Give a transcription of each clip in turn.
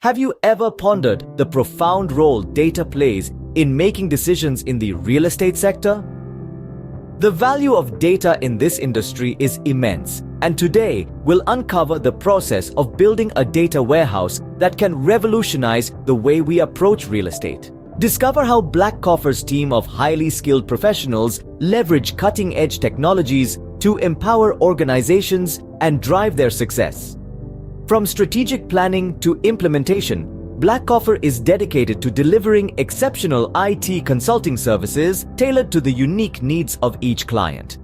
Have you ever pondered the profound role data plays in making decisions in the real estate sector? The value of data in this industry is immense, and today we'll uncover the process of building a data warehouse that can revolutionize the way we approach real estate. Discover how Blackcoffer's team of highly skilled professionals leverage cutting-edge technologies to empower organizations and drive their success. From strategic planning to implementation, Blackcoffer is dedicated to delivering exceptional IT consulting services tailored to the unique needs of each client.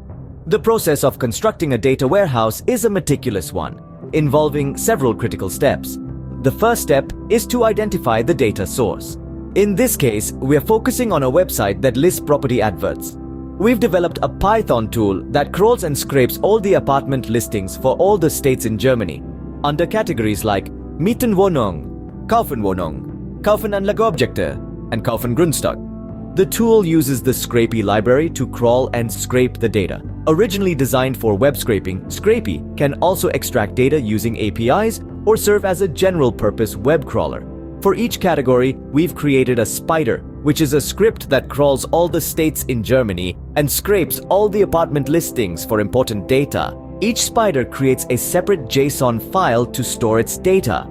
The process of constructing a data warehouse is a meticulous one, involving several critical steps. The first step is to identify the data source. In this case, we are focusing on a website that lists property adverts. We've developed a Python tool that crawls and scrapes all the apartment listings for all the states in Germany, under categories like Mieten Wohnung, Kaufen Wohnung, Kaufen Anlageobjekte, and Kaufen Grundstück. The tool uses the Scrapy library to crawl and scrape the data. Originally designed for web scraping, Scrapy can also extract data using APIs or serve as a general-purpose web crawler. For each category, we've created a spider, which is a script that crawls all the states in Germany and scrapes all the apartment listings for important data. Each spider creates a separate JSON file to store its data.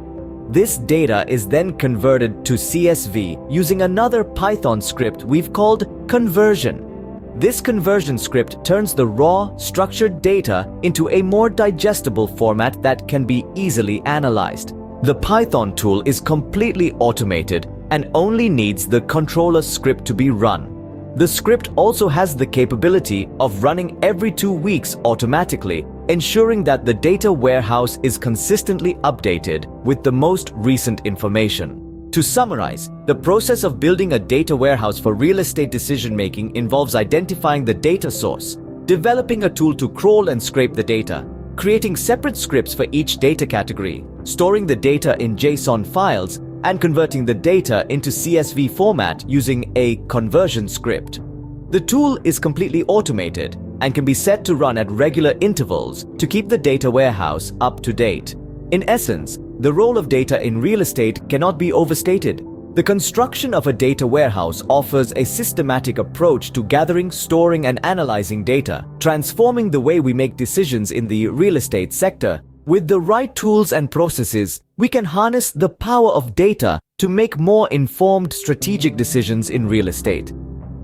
This data is then converted to CSV using another Python script we've called conversion. This conversion script turns the raw, structured data into a more digestible format that can be easily analyzed. The Python tool is completely automated and only needs the controller script to be run. The script also has the capability of running every 2 weeks automatically, ensuring that the data warehouse is consistently updated with the most recent information. To summarize, the process of building a data warehouse for real estate decision-making involves identifying the data source, developing a tool to crawl and scrape the data, creating separate scripts for each data category, storing the data in JSON files, and converting the data into CSV format using a conversion script. The tool is completely automated and can be set to run at regular intervals to keep the data warehouse up to date. In essence, the role of data in real estate cannot be overstated. The construction of a data warehouse offers a systematic approach to gathering, storing, and analyzing data, transforming the way we make decisions in the real estate sector. With the right tools and processes, we can harness the power of data to make more informed strategic decisions in real estate.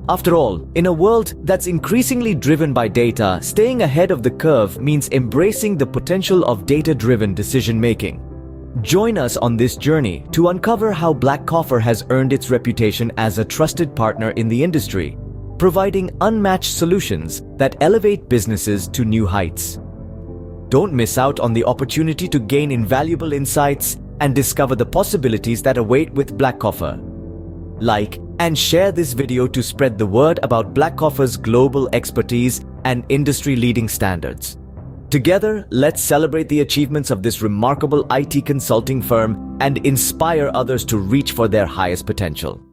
After all, in a world that's increasingly driven by data, staying ahead of the curve means embracing the potential of data-driven decision-making. Join us on this journey to uncover how Blackcoffer has earned its reputation as a trusted partner in the industry, providing unmatched solutions that elevate businesses to new heights. Don't miss out on the opportunity to gain invaluable insights and discover the possibilities that await with Blackcoffer. Like and share this video to spread the word about Blackcoffer's global expertise and industry-leading standards. Together, let's celebrate the achievements of this remarkable IT consulting firm and inspire others to reach for their highest potential.